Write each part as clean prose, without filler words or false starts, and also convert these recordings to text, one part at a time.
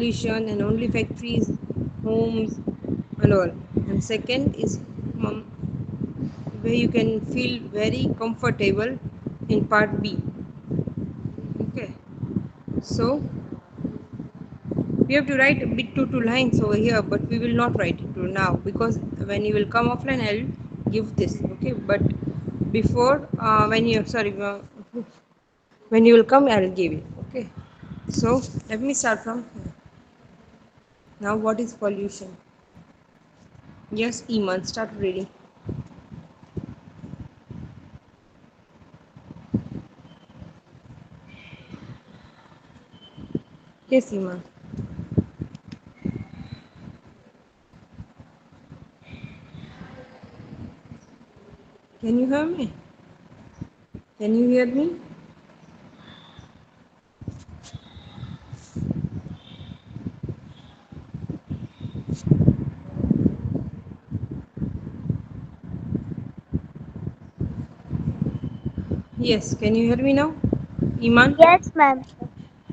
pollution and only factories, homes and all. And second is where you can feel very comfortable in part B. Okay, so we have to write a bit two lines over here, but we will not write it to now because when you will come offline I'll give this. Okay, but before when you sorry when you will come I'll give it. Okay, so let me start from here. Now what is pollution? Yes, Iman, start reading. Yes, Iman. Can you hear me? Can you hear me? Yes, can you hear me now? Iman? Yes, ma'am.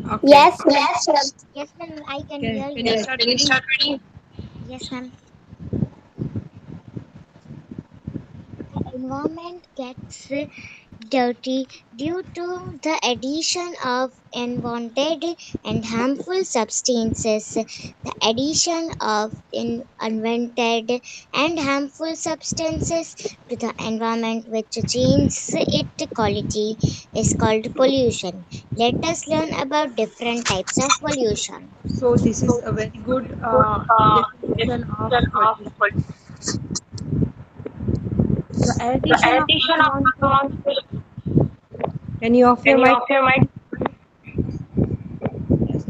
Okay. Yes, ma'am. Yes, ma'am. Yes, ma'am. I can Can, hear can you you. start Can you reading? start reading? Yes, ma'am. The environment gets dirty due to the addition of unwanted and harmful substances. The addition of unwanted and harmful substances to the environment, which changes its quality, is called pollution. Let us learn about different types of pollution. So this is a very good definition of Definition of pollution. The the addition of addition of unwanted. unwanted. Can you off Can your you mic? off your mic? Yes.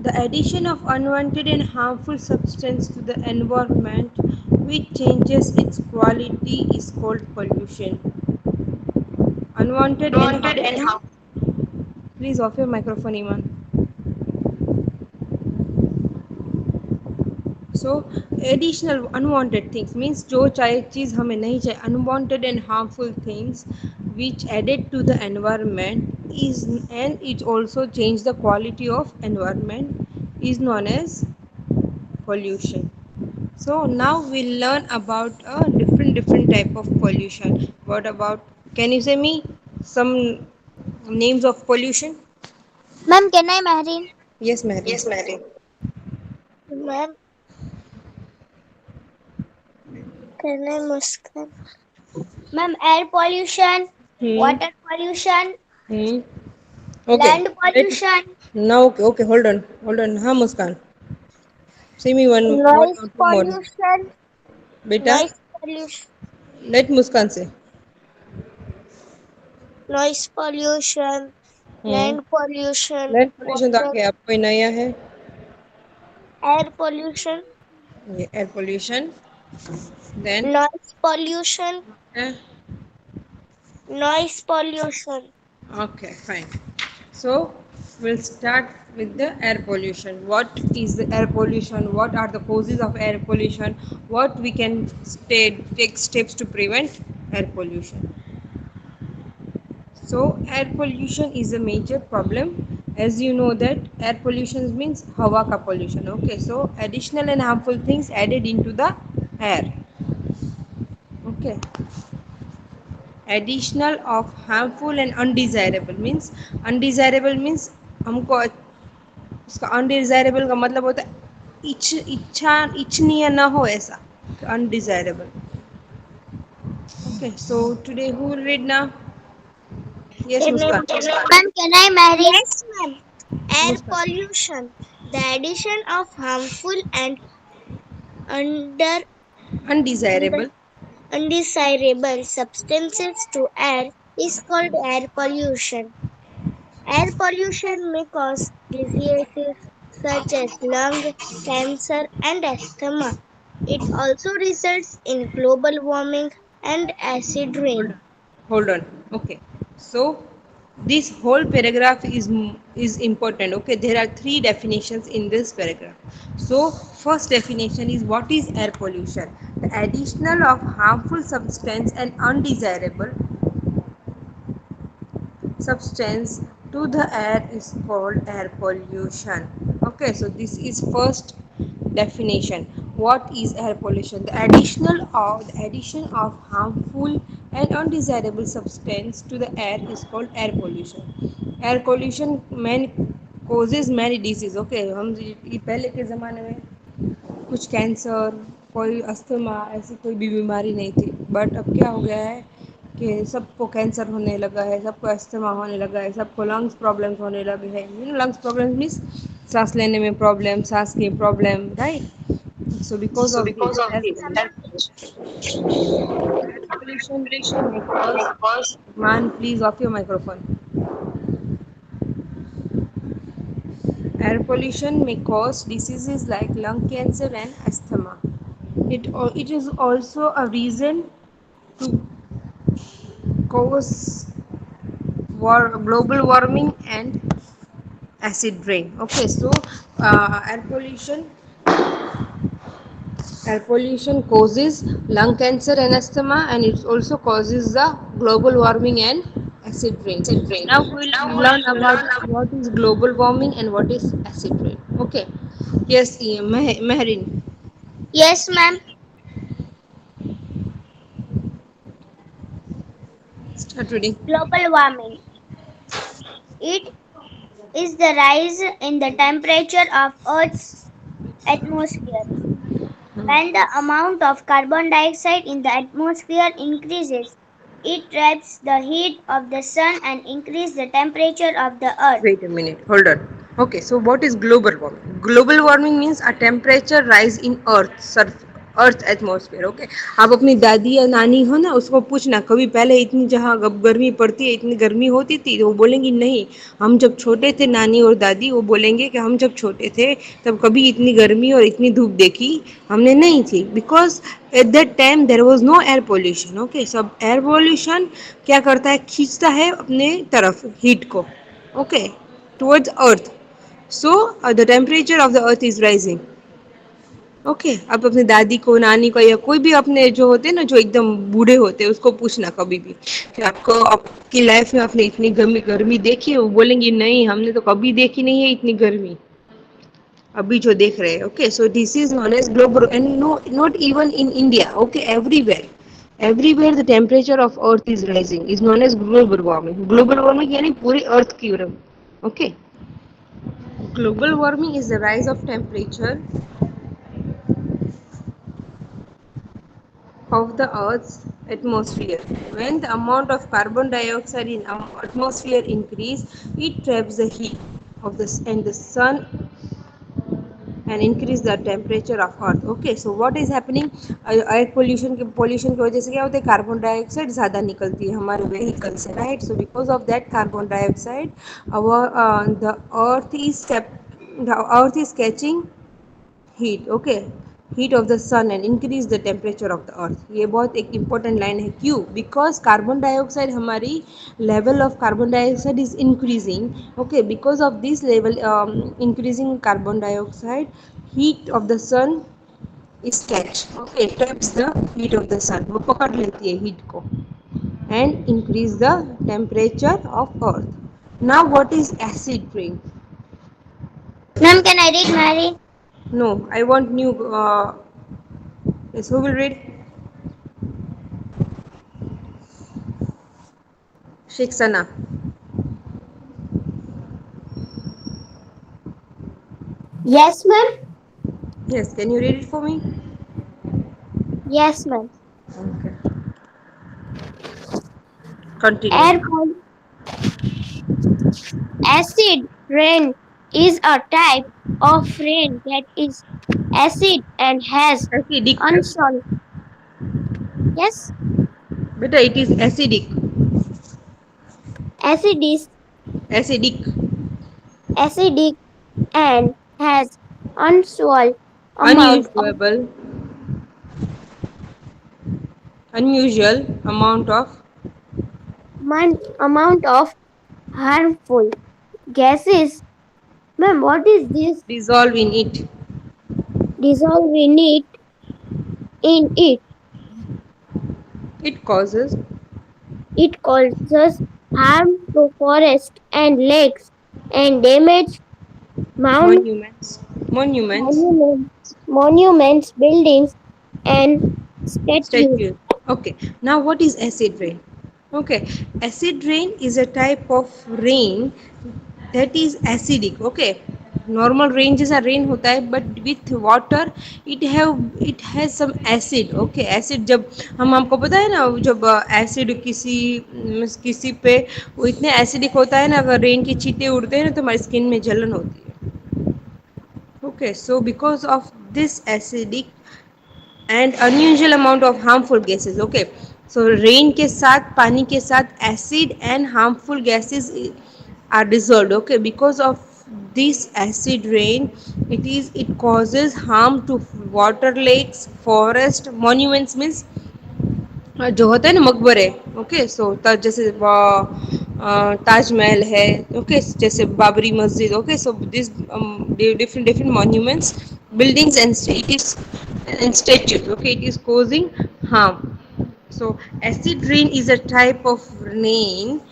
The addition of unwanted and harmful substance to the environment which changes its quality is called pollution. Unwanted and Unwanted and harmful. harmful. Please off your microphone, Iman. So additional unwanted things means जो चाहे चीज़ हमें नहीं चाहिए unwanted and harmful things which added to the environment is and it also change the quality of environment is known as pollution. So now we'll learn about a different type of pollution. What about, can you say me some names of pollution? Ma'am, can I, Mahreen? Yes, Mary. Yes, Mary. Ma'am, can I, Muskan? Ma'am, air pollution, Hmm. water pollution, Hmm. Okay. land Let pollution, now. Okay. Okay. Hold on. हाँ मुस्कान. Say me one noise or two more. pollution, बेटा, noise pollution, let मुस्कान say. noise pollution, हम्म. land pollution, Land pollution तो आ water, गया. अब कोई नया है. air pollution, ये air pollution. Then. noise pollution, eh, noise pollution. Okay. Fine. So we'll start with the air pollution. What is the air pollution? What are the causes of air pollution? What we can take steps to prevent air pollution? So air pollution is a major problem. As you know that air pollution means hawa ka pollution. Okay, so additional and harmful things added into the air. Okay, additional of harmful and undesirable means हमको उसका undesirable का मतलब होता है इच्छा इच्छनीय ना हो ऐसा undesirable. Okay, so today who will read now? Yes, Can I, Muskan. ma'am, can I, Mahreen? Yes, ma'am. Air Muskan. pollution, the addition of harmful and under Undesirable. undesirable substances to air is called air pollution. Air pollution may cause diseases such as lung cancer and asthma. It also results in global warming and acid Hold rain. on. Hold on. Okay. So this whole paragraph is important. Okay. There are three definitions in this paragraph. So first definition is what is air pollution? The additional of harmful substance and undesirable substance to the air is called air pollution. Okay, so this is first definition. What is air pollution? The addition of harmful and undesirable substance to the air is called air pollution. Air pollution causes many diseases. Okay, हम ये पहले के ज़माने में कुछ cancer, कोई asthma, ऐसी कोई भी बीमारी नहीं थी, बट अब क्या हो गया है कि सबको कैंसर होने लगा है, सबको अस्थमा होने लगा है, सबको लंग्स प्रॉब्लम्स होने लगे हैं। लंग्स प्रॉब्लम मीन्स सांस लेने में प्रॉब्लम, सांस की problem, right? So because of this air pollution may cause, man please off your microphone. Air pollution may cause diseases like lung cancer and asthma. It is also a reason to cause global warming and acid rain. Okay, so uh, air pollution air pollution causes lung cancer and asthma, and it also causes the global warming and acid rain. Now we'll learn about what is global warming and what is acid rain. Okay. Yes, Meherin, Yes, ma'am. start reading. Global warming. It is the rise in the temperature of Earth's atmosphere. When the amount of carbon dioxide in the atmosphere increases, it traps the heat of the sun and increases the temperature of the earth. Wait a minute, hold on. Okay, so what is global warming? Global warming means a temperature rise in earth atmosphere. Okay, आप अपनी दादी या नानी हो ना, उसको पूछना कभी पहले इतनी जहाँ गर्मी पड़ती है, इतनी गर्मी होती थी, तो वो बोलेंगी नहीं, हम जब छोटे थे, नानी और दादी वो बोलेंगे कि हम जब छोटे थे तब कभी इतनी गर्मी और इतनी धूप देखी हमने नहीं थी, because at that time there was no air pollution. Okay, सब एयर पोल्यूशन क्या करता है, खींचता है अपने तरफ हीट को, okay, towards earth. So the temperature of the earth is rising. Okay, आप अपनी दादी को, नानी को, या कोई भी अपने जो होते हैं ना, जो एकदम बूढ़े होते हैं, उसको पूछना कभी भी कि आपको आपकी लाइफ में आपने इतनी गर्मी गर्मी देखी है, वो बोलेंगे नहीं, हमने तो कभी देखी नहीं है इतनी गर्मी, अभी जो देख रहे हैं। Okay, so this is known as global and no not even in India. Okay, everywhere the temperature of earth is rising is known as global warming. Global warming यानी पूरी अर्थ की। Okay, global warming is the rise of temperature of the Earth's atmosphere. When the amount of carbon dioxide in our atmosphere increase, it traps the heat of the sun and increase the temperature of earth. Okay, so what is happening, air pollution की वजह से क्या होता है, carbon dioxide ज़्यादा निकलती है हमारे व्हीकल से, right? So because of that carbon dioxide our the earth is catching heat. Okay, heat of the sun and increase the temperature of the earth. ये बहुत एक इंपॉर्टेंट लाइन है, क्यों? बिकॉज कार्बन डाइऑक्साइड हमारी level of carbon dioxide is increasing. Okay, because of this level increasing carbon dioxide, heat of the sun is catch, okay, traps the heat of the sun, वो पकड़ लेती है heat को and increase the temperature of earth. Now what is acid rain? Ma'am, can I read, Mary? No, I want new. Yes, who will read? Shiksana. Yes, ma'am. Yes, can you read it for me? Yes, ma'am. Okay. Continue. Air acid rain is a type of rain that is acid and has Acidic. unsolved. Yes, Beta, it is acidic. acid is Acidic. acidic and has unswallowed amount of Unusual. Unusual amount of amount of harmful gases. Ma'am, what is this? dissolve in it. Dissolve in it. It causes It causes harm to forests and lakes and damage Mount, Monuments. Monuments. monuments, buildings, and statues. Statue. Okay. Now, what is acid rain? Okay. Acid rain is a type of rain that is acidic. Okay. Normal rain जैसा rain होता है, but with water it has some acid. Okay. acid जब हम हमको पता है ना, जब acid किसी पे वो इतने acidic होता है ना, अगर rain की छींटे उड़ते हैं ना तो हमारी skin में जलन होती है. Okay. So because of this acidic and unusual amount of harmful gases. Okay, so rain के साथ पानी के साथ acid and harmful gases are dissolved. Okay, because of this acid rain, it causes harm to water, lakes, forest, monuments means जो होता है ना मकबरे. ओके, सो जैसे ताजमहल है. ओके, जैसे बाबरी मस्जिद. Okay, so this different different monuments, buildings and it is and statues. Okay, it is causing harm. So acid rain is a type of rain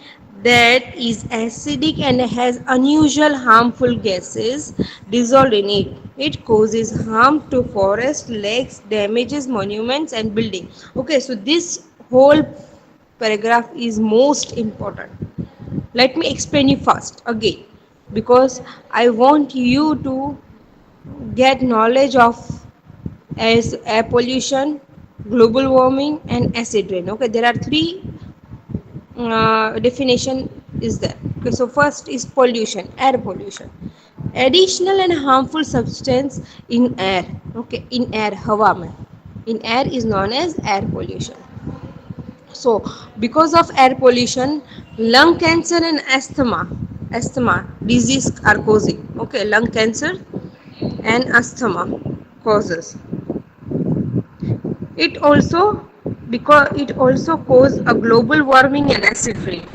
that is acidic and has unusual harmful gases dissolved in it. It causes harm to forest, lakes, damages monuments and buildings. Okay, so this whole paragraph is most important. Let me explain you first again, because I want you to get knowledge of as air pollution, global warming, and acid rain. Okay, there are three definition is there. Okay, so first is pollution, air pollution, additional and harmful substance in air. Okay, in air, हवा में. In air is known as air pollution. So because of air pollution, lung cancer and asthma disease are causing. Okay, lung cancer and asthma causes. It also, because it also cause a global warming and acid rain.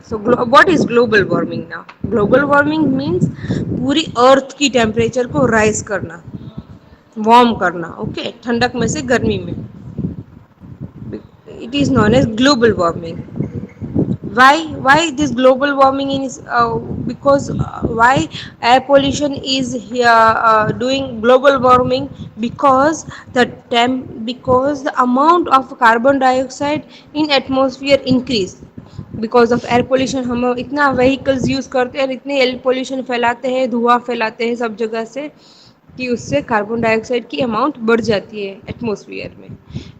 So what is global warming now? Global warming means पूरी earth की temperature को rise करना, warm करना. Okay, ठंडक में से गर्मी में. It is known as global warming. Why this global warming is because why air pollution is here doing global warming? Because because the amount of carbon dioxide in atmosphere increase. Because of air pollution, हम इतना vehicles use करते हैं और इतने air pollution फैलाते हैं, धुआं फैलाते हैं सब जगह से, कि उससे कार्बन डाइऑक्साइड की अमाउंट बढ़ जाती है एटमॉस्फेयर में.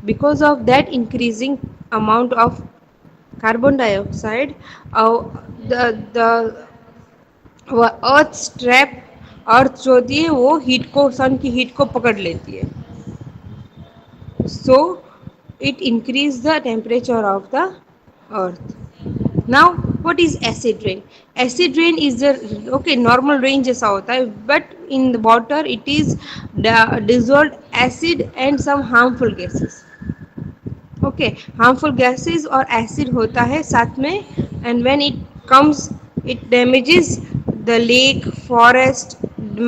Because of that increasing amount of carbon dioxide, the earth traps, earth जो होती है वो हीट को, सन की हीट को पकड़ लेती है. So it increase the temperature of the earth. Now what is acid rain? Acid rain is the, okay, normal rain जैसा होता है, but in the water it is dissolved acid and some harmful gases. Okay, harmful gases और acid होता है साथ में, and when it comes it damages the lake, forest,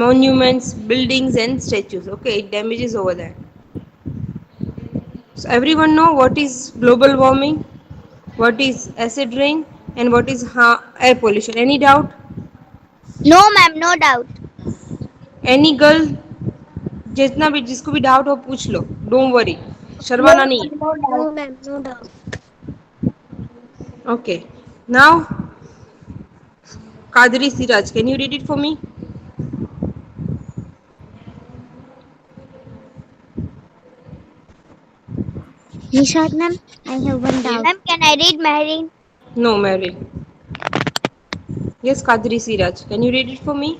monuments, buildings and statues. Okay, it damages over there. So everyone know what is global warming, what is acid rain, and what is air pollution. Any doubt? No, ma'am, no doubt. Any girl, जितना भी जिसको भी doubt हो पूछ लो. Don't worry, No, शर्माना नहीं ma'am, है. no doubt. No, ma'am, no doubt. Okay. Now, Kadri Siraj, can you read it for me? Nishat, ma'am, I have one Yes, doubt. ma'am, can I read Marine? No, Mary. Yes, Kadri Siraj, can you read it for me?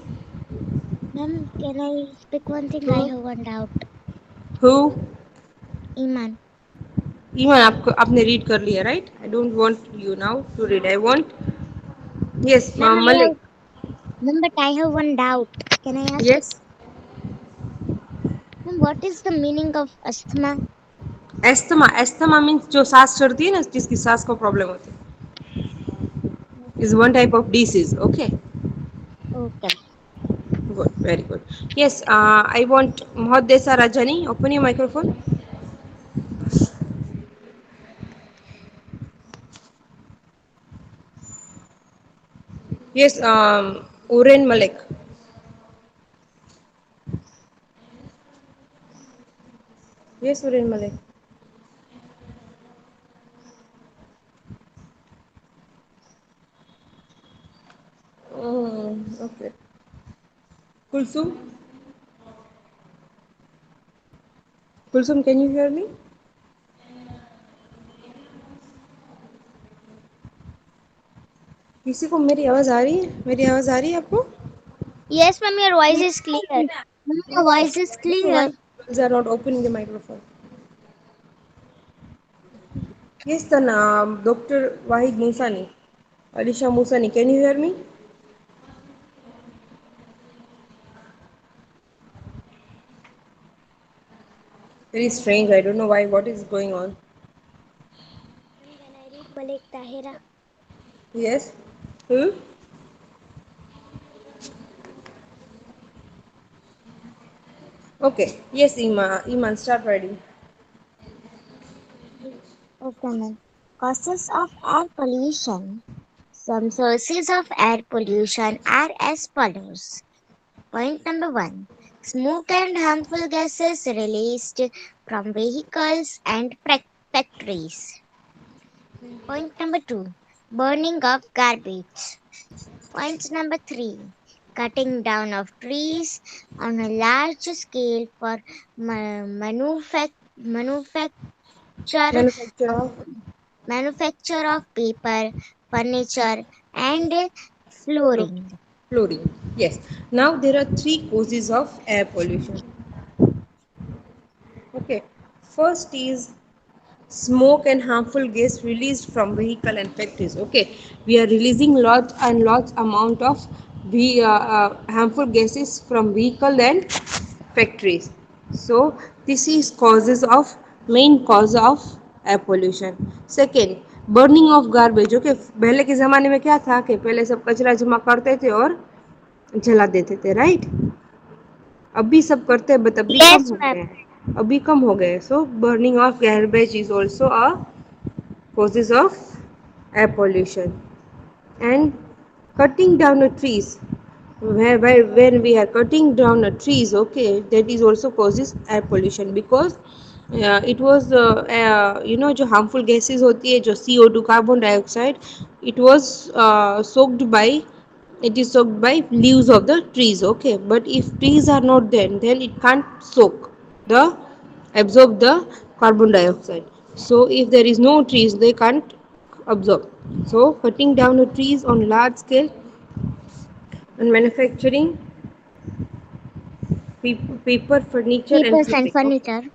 Ma'am, can I speak one thing? I Yes. have one doubt. Who? Iman. Iman, आपको आपने read कर लिया, right? I don't want you now to read. I want, yes, Ma'am, I Malik. have, ma'am, but I have one doubt. Can I ask? Yes. Ma'am, what is the meaning of asthma? Asthma means जो सांस चढ़ती है ना, जिसकी सांस को problem होती है, is one type of disease. Okay, Okay. Good, very good. Yes, I want Mohaddesa Rajani, open your microphone. Yes, Suren Malik. Yes, Suren Malik. Okay. Kulsum? Kulsum, can you hear me? किसी को मेरी आवाज़ आ रही है? मेरी आवाज़ आ रही है आपको? Yes, ma'am, your voice is clear. Ma'am, your voice is Then why clear. you are not opening the microphone? Yes, the name Dr. Wahid Musani. Alisha Musani, can you hear me? Very strange. I don't know why. What is going on? Ma'am, can I read Malik Tahira? Yes. Who? Okay. Yes, Iman, start writing. Okay, ma'am. Causes of air pollution. Some sources of air pollution are as follows. Point number one, smoke and harmful gases released from vehicles and factories. Point number two, burning of garbage. Point number three, cutting down of trees on a large scale for manufacture Manufacture of of paper, furniture, and flooring. fluorine. Yes. Now there are three causes of air pollution. Okay. First is smoke and harmful gas released from vehicle and factories. Okay, we are releasing lots and lots amount of harmful gases from vehicle and factories. So this is causes of main cause of air pollution. Second, burning of garbage. Okay, पहले के ज़माने में क्या था कि पहले सब कचरा जमा करते थे और जला देते थे, राइट? अभी सब करते हैं बट अभी कम Yes, हो ma'am. गए हैं, अभी कम हो गए, so burning of garbage is also a causes of air pollution. And cutting down the trees, when we are cutting down the trees, okay, that is also causes air pollution because it was जो harmful gases होती है जो CO2 carbon dioxide, it was soaked by, it is soaked by leaves of the trees, okay, but if trees are not there then it can't soak the absorb the carbon dioxide. So if there is no trees they can't absorb. So cutting down the trees on large scale and manufacturing paper, furniture and Papers and clothing. Okay. furniture.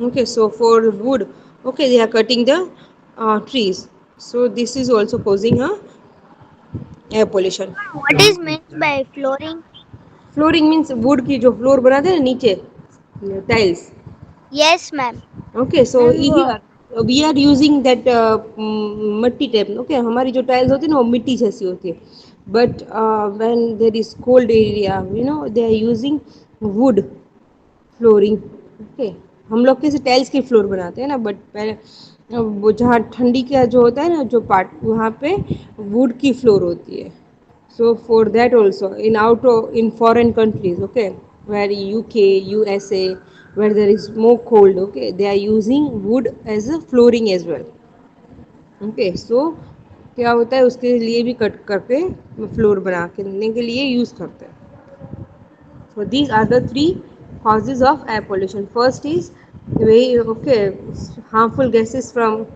Okay, so for wood, okay, they are cutting the trees. So this is also causing a air pollution. What is meant by flooring? Flooring means wood की जो floor बनाते हैं ना नीचे tiles. Yes, ma'am. Okay, so Ma'am, here we are using that मट्टी type. Okay, हमारी जो tiles होती है ना वो मिट्टी जैसी होती है. But when there is cold area, they are using wood flooring. Okay, हम लोग कैसे टाइल्स की फ्लोर बनाते हैं ना, बट पहले वो जहाँ ठंडी का जो होता है ना जो पार्ट वहाँ पे वुड की फ्लोर होती है. So for that also in in foreign countries, okay, where UK, USA, where there is more cold, okay, they are using wood as a flooring as well. Okay, so क्या होता है उसके लिए भी cut करके floor बना के लिए यूज़ करते हैं. So these are the three causes of air pollution. First is harmful gases from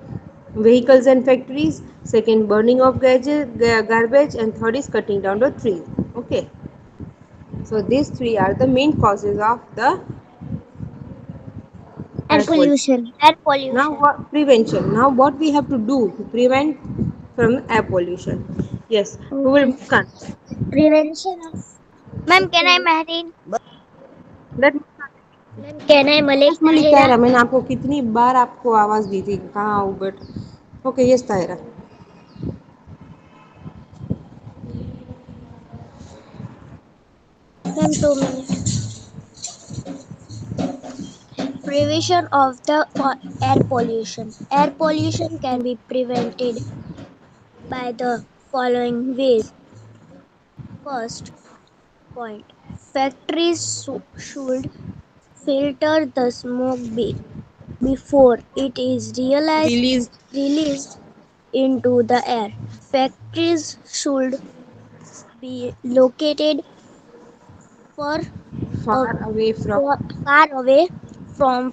vehicles and factories. Second, burning of garbage, and third is cutting down the trees. Okay. So these three are the main causes of the air air pollution. pollution. Air Now pollution. what prevention? Now what we have to do to prevent from air pollution? Yes. Who will Okay. start? Prevention of Ma'am, can I Mahreen? Let me start. Ma'am, can I Malik yes Malik Tahira? Tahira, मैंने आपको कितनी बार आपको आवाज़ दी थी, कहाँ हो, but okay. Yes Tahira. Ma'am, 2 minutes. Prevention of the air pollution. Air pollution can be prevented by the following ways. First point, factories should filter the smoke before it is Released released into the air. Factories should be located far, far away from. far away from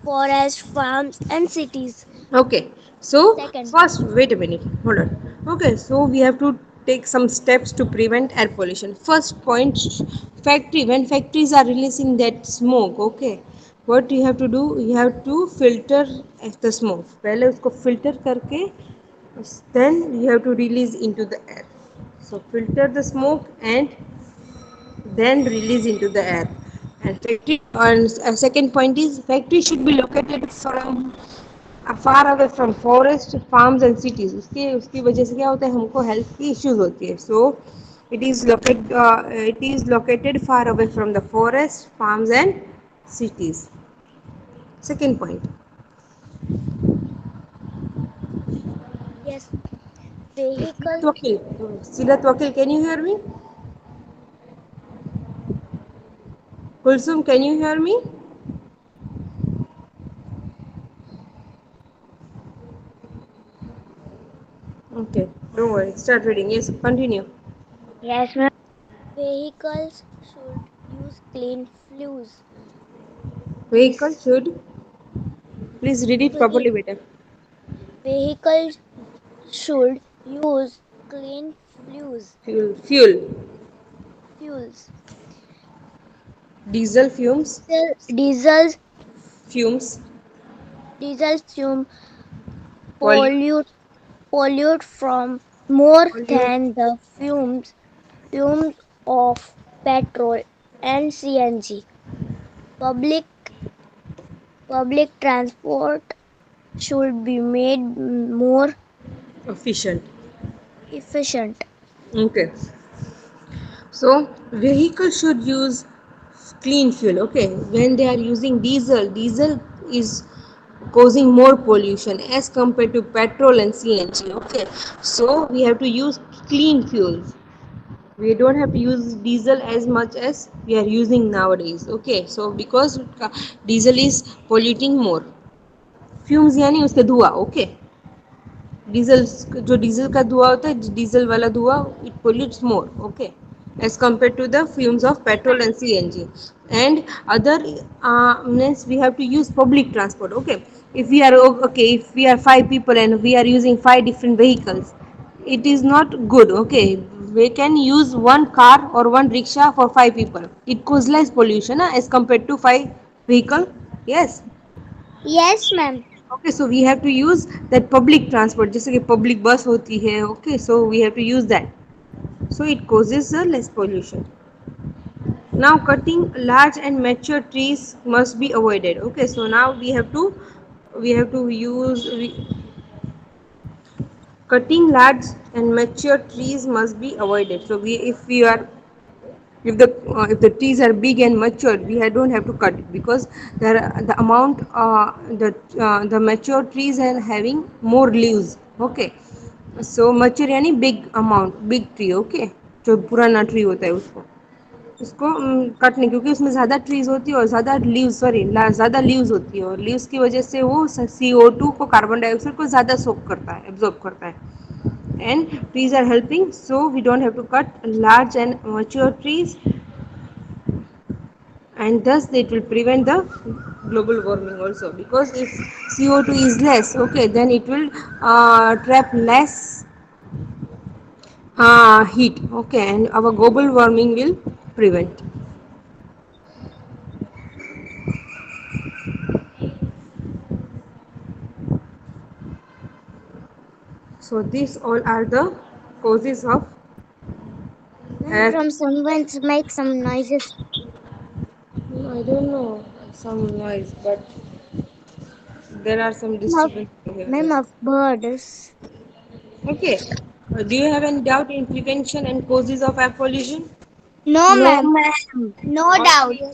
forests, farms, and cities. Okay, so Second, first, wait a minute, hold on. Okay, so we have to take some steps to prevent air pollution. First point, factory. When factories are releasing that smoke, okay, what you have to do? You have to filter the smoke. पहले उसको filter करके then you have to release into the air. So filter the smoke and then release into the air. And factory. And second point is factory should be located from far away from forest farms and cities उसकी वजह से क्या होता है हमको health की issues होती है so it is located far away from the forest farms and cities. Second point. yes, vehicle. Silat Wakil, can you hear me? Kulsum, can you hear me? Okay, don't worry. Start reading. Yes, continue. Yes, ma'am. Vehicles should use clean fuels. Vehicle This should. Please read it properly, clean better. vehicles should use clean Fuel. fuels. Diesel fumes. Diesel, diesel, Fumes. diesel fume Pollute. pollute pollute from more Pollute. than the fumes of petrol and CNG. Public public transport should be made more Efficient. efficient. Okay. So vehicle should use clean fuel. Okay. When they are using diesel is causing more pollution as compared to petrol and CNG. Okay. So we have to use clean fuels. We don't have to use diesel as much as we are using nowadays. Okay. So because diesel is polluting more. Fumes यानी उसके धुआं. Okay. Diesel जो diesel का धुआं होता है diesel वाला धुआं it pollutes more okay as compared to the fumes of petrol and CNG and other means we have to use public transport. Okay, if we are okay, if we are five people and we are using five different vehicles, it is not good. Okay, we can use one car or one rickshaw for five people. It causes less pollution as compared to five vehicle. Yes. Yes, ma'am. Okay, so we have to use that public transport जैसे कि public bus होती है. Okay, so we have to use that, so it causes a less pollution. Now cutting large and mature trees must be avoided. Okay, so now we have to use cutting large and mature trees must be avoided. So if the trees are big and matured, don't have to cut it because the amount the mature trees are having more leaves. Okay, so mature यानी big amount, big tree. Okay, जो पुराना tree होता है उसको cut नहीं, क्योंकि उसमें ज़्यादा ट्रीज होती है और ज़्यादा लीव्स ज़्यादा लीव्स होती है और लीव्स की वजह से वो CO2 को, कार्बन डाइऑक्साइड को ज़्यादा सोक करता है, एब्जॉर्ब करता है. And trees are helping, so we don't have to cut large and mature trees, and thus it will prevent the global warming also, because if CO2 is less, okay, then it will trap less heat. Okay, and our global warming will prevent. So these all are the causes of Ma'am, air. from someone make some noises. I don't know some noise, but there are some Ma'am, disturbance here. ma'am of birds. Okay. Do you have any doubt in prevention and causes of air pollution? No, No, ma'am. ma'am. No All doubt. clear?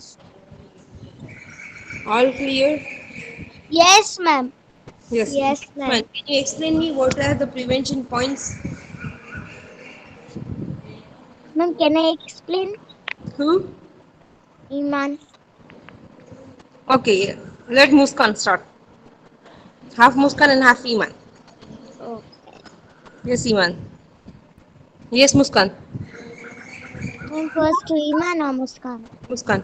All clear? Yes, ma'am. Yes. Yes, ma'am. Fine. Can you explain me what are the prevention points? Ma'am, can I explain? Who? Iman. Okay. Let Muskan start. Half Muskan and half Iman. Okay. Yes, Iman. Yes, Muskan. Then first to Iman or Muskan? Muskan.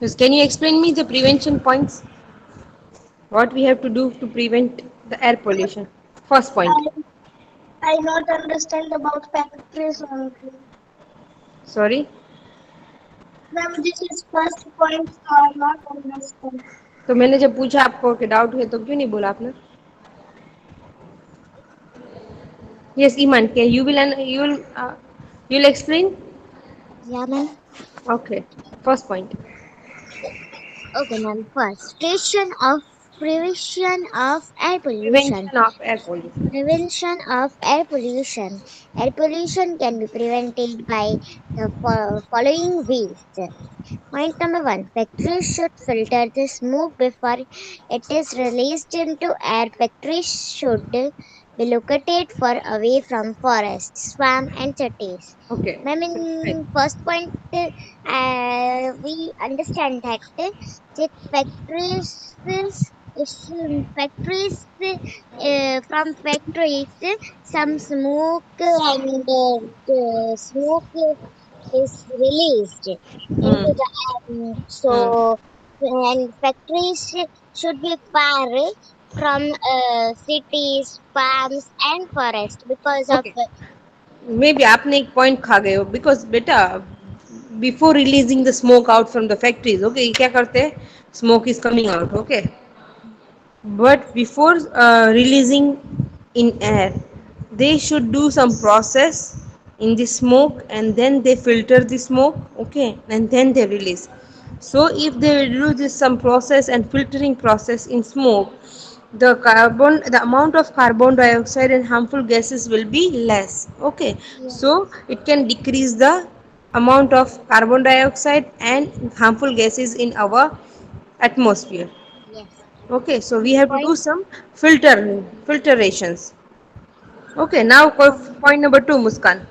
Yes, can you explain me the prevention points? What we have to do to prevent the air pollution? First point. I not understand about factories only. Sorry. Ma'am, this is first point, so I not understand. तो मैंने जब पूछा आपको कि doubt है तो क्यों नहीं बोला आपने? Yes, Iman. Can you'll explain? Yeah, ma'am. Okay. First point. Okay, ma'am. First, prevention of air pollution. Prevention of air pollution. Prevention of air pollution. Air pollution can be prevented by the following ways. Point number one, factories should filter the smoke before it is released into air. Factories should be located far away from forests, swamps, and cities. Okay. Ma'am, Explain. in first point, we understand that the factories from factories, some smoke and smoke is released into Hmm. the air. Hmm. So, and factories should be far from cities, farms, and forest because of Okay. Maybe आपने एक point खा गए हो because बेटा before releasing the smoke out from the factories, okay, ये क्या करते हैं? Smoke is coming out, okay. But before releasing in air, they should do some process in the smoke and then they filter the smoke, okay, and then they release. So if they do this some process and filtering process in smoke, the amount of carbon dioxide and harmful gases will be less, okay. So it can decrease the amount of carbon dioxide and harmful gases in our atmosphere. yes. Okay, so we And have to do point some filtrations. Okay, now point number two, Muskan.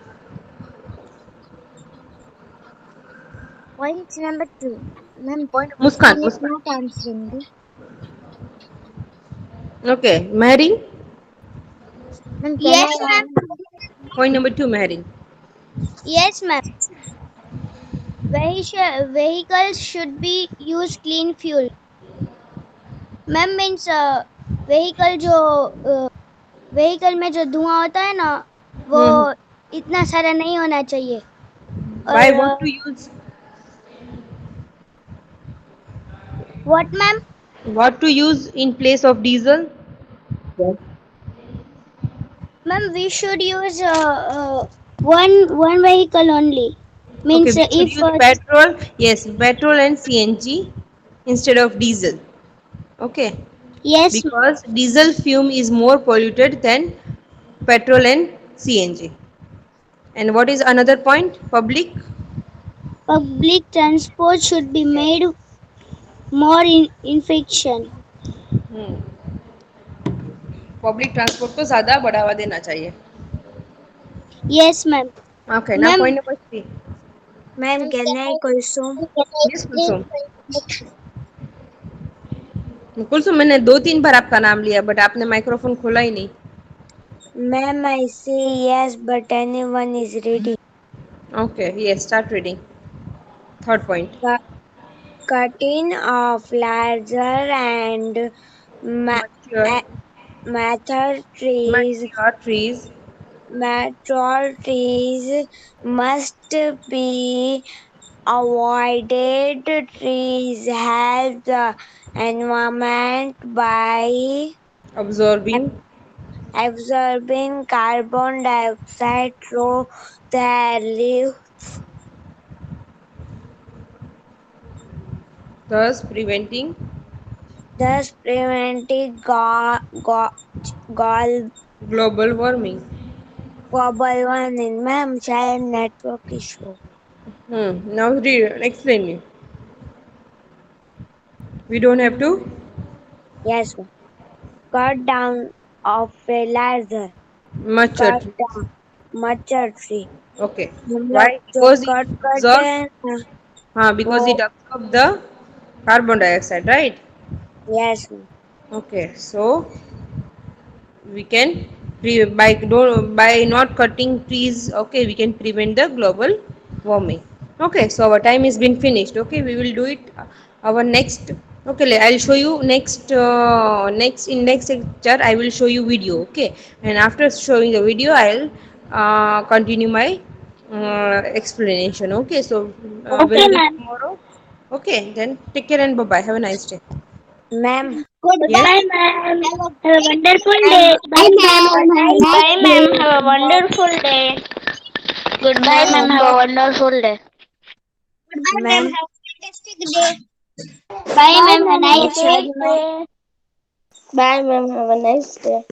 point number two. Ma'am, Muskan, Muskan is Muskan. not answering me. Okay, Mary. Ma'am, can Yes, I? ma'am. Point number two, Mary. Yes, ma'am. Vehicles should be use clean fuel. Ma'am means vehicle जो vehicle में जो धुआं होता है ना वो Hmm. इतना सारा नहीं होना चाहिए Why और want to use what ma'am what to use in place of diesel? Ma'am we should use one one vehicle only Okay, means we should if use petrol. Yes, petrol and CNG instead of diesel. Okay, yes because diesel fume is more polluted than petrol and CNG. And what is another point? Public. Public transport should be made more infection Hmm. Public transport को ज़्यादा बढ़ावा देना चाहिए. Yes ma'am Okay, now ma'am point number three. Ma'am, can I also? can I Yes, Kulsum. explain Kulsum मैंने दो तीन बार आपका नाम लिया बट आपने माइक्रोफोन खोला ही नहीं. Ma'am, I say yes, but anyone is ready. Okay, yes, start reading. Third point. Cu- Cutting of larger and ma- Mature, a- mature trees, mature trees. mature trees must be avoided. Trees help the environment by Absorbing. absorbing carbon dioxide through their leaves, Thus preventing thus preventing global global warming. warming. Ma'am, शायद network issue. Now read, explain me. We don't have to. Yes, ma'am. Cut down of a larger, Mature cut trees. down mature tree. Okay. हम लोग Why? जो Because it cut करते absorbs हैं ना, Because Oh, it absorbs the carbon dioxide, right? yes, ma'am. Okay, so we can by not cutting trees, okay, we can prevent the global warming. Okay, so our time is been finished. Okay, we will do it our next. Okay, I'll show you next in next lecture I will show you video. Okay, and after showing the video I'll continue my explanation. Okay, so we'll Okay, meet ma'am. tomorrow. Okay, then take care and bye bye, have a nice day. Ma'am. Yes. Goodbye, ma'am. Have a wonderful day. Bye, Bye, ma'am. Have ma'am. a Have a nice nice day. Bye, ma'am. day. Have a wonderful day. Goodbye, ma'am. Ma'am. Have a wonderful day. Goodbye, ma'am. Ma'am. Have a fantastic day. Bye, Bye, ma'am. Have ma'am. a Have a nice nice day. day. Bye, ma'am. Have a nice day.